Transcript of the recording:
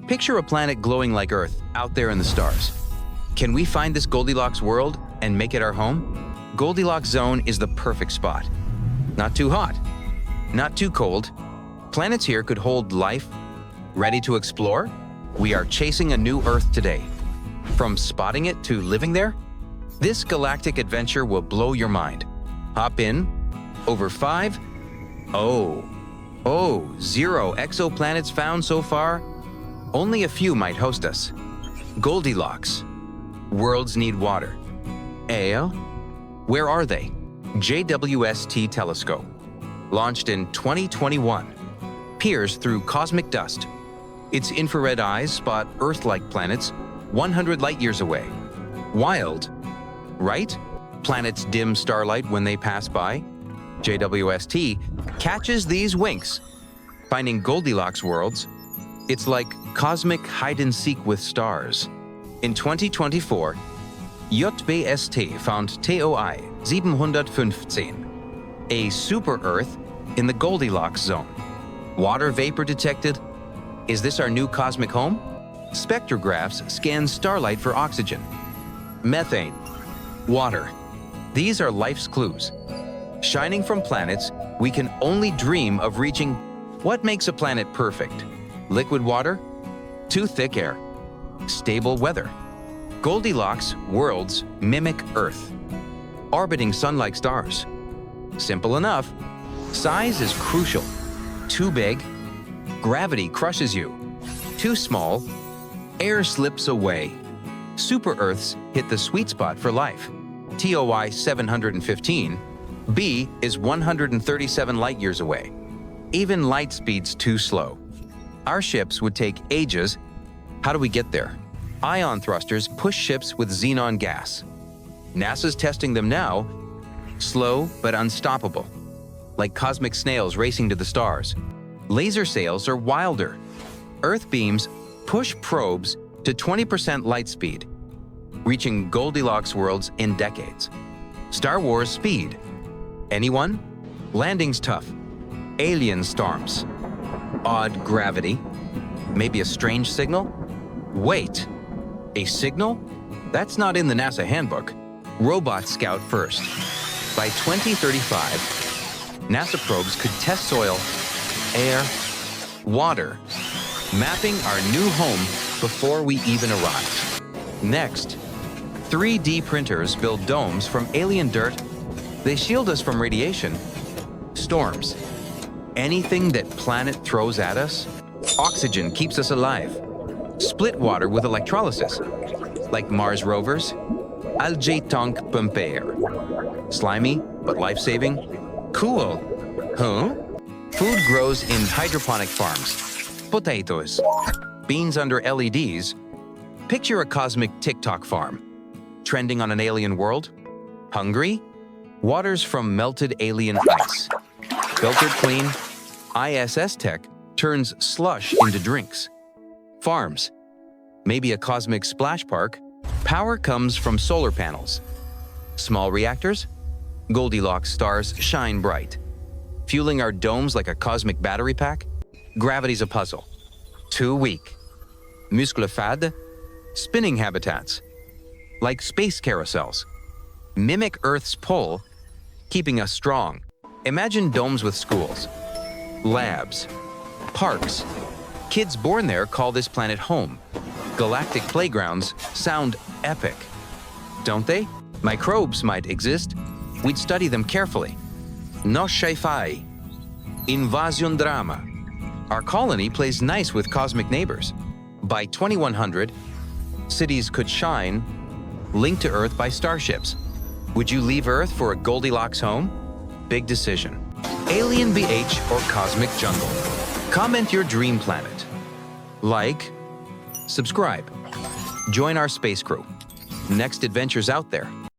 Picture a planet glowing like Earth out there in the stars. Can we find this Goldilocks world and make it our home? Goldilocks zone is the perfect spot. Not too hot, not too cold. Planets here could hold life. Ready to explore? We are chasing a new Earth today. From spotting it to living there, this galactic adventure will blow your mind. Hop in. Over 0 exoplanets found so far. Only a few might host us. Goldilocks. Worlds need water. Where are they? JWST telescope, launched in 2021, peers through cosmic dust. Its infrared eyes spot Earth-like planets 100 light-years away. Wild, right? Planets dim starlight when they pass by. JWST catches these winks, finding Goldilocks worlds. It's like cosmic hide-and-seek with stars. In 2024, JWST found TOI 715, a super-Earth in the Goldilocks zone. Water vapor detected. Is this our new cosmic home? Spectrographs scan starlight for oxygen, methane, water. These are life's clues. Shining from planets we can only dream of reaching. What makes a planet perfect? Liquid water? Too thick air? Stable weather? Goldilocks worlds mimic Earth, orbiting sun-like stars. Simple enough. Size is crucial. Too big, gravity crushes you. Too small, air slips away. Super-Earths hit the sweet spot for life. TOI 715, B is 137 light-years away. Even light speed's too slow. Our ships would take ages. How do we get there? Ion thrusters push ships with xenon gas. NASA's testing them now. Slow but unstoppable, like cosmic snails racing to the stars. Laser sails are wilder. Earth beams push probes to 20% light speed, reaching Goldilocks worlds in decades. Star Wars speed. Anyone? Landing's tough. Alien storms. Odd gravity. Maybe a strange signal? Wait. A signal? That's not in the NASA handbook. Robots scout first. By 2035, NASA probes could test soil, air, water, mapping our new home before we even arrive. Next, 3D printers build domes from alien dirt. They shield us from radiation, storms, anything that planet throws at us. Oxygen keeps us alive. Split water with electrolysis, like Mars rovers. Algae tank pompeir. Slimy, but life-saving. Cool. Huh? Food grows in hydroponic farms. Potatoes. Beans under LEDs. Picture a cosmic TikTok farm. Trending on an alien world. Hungry? Waters from melted alien ice. Filtered clean. ISS tech turns slush into drinks. Farms. Maybe a cosmic splash park. Power comes from solar panels. Small reactors? Goldilocks stars shine bright. Fueling our domes like a cosmic battery pack? Gravity's a puzzle. Too weak. Muscle fade? Spinning habitats. Like space carousels. Mimic Earth's pull, keeping us strong. Imagine domes with schools, labs, parks. Kids born there call this planet home. Galactic playgrounds sound epic, don't they? Microbes might exist. We'd study them carefully. No Sci-Fi. Invasion drama. Our colony plays nice with cosmic neighbors. By 2100, cities could shine, linked to Earth by starships. Would you leave Earth for a Goldilocks home? Big decision. Alien BH or cosmic jungle? Comment your dream planet. Like, subscribe. Join our space crew. Next adventure's out there.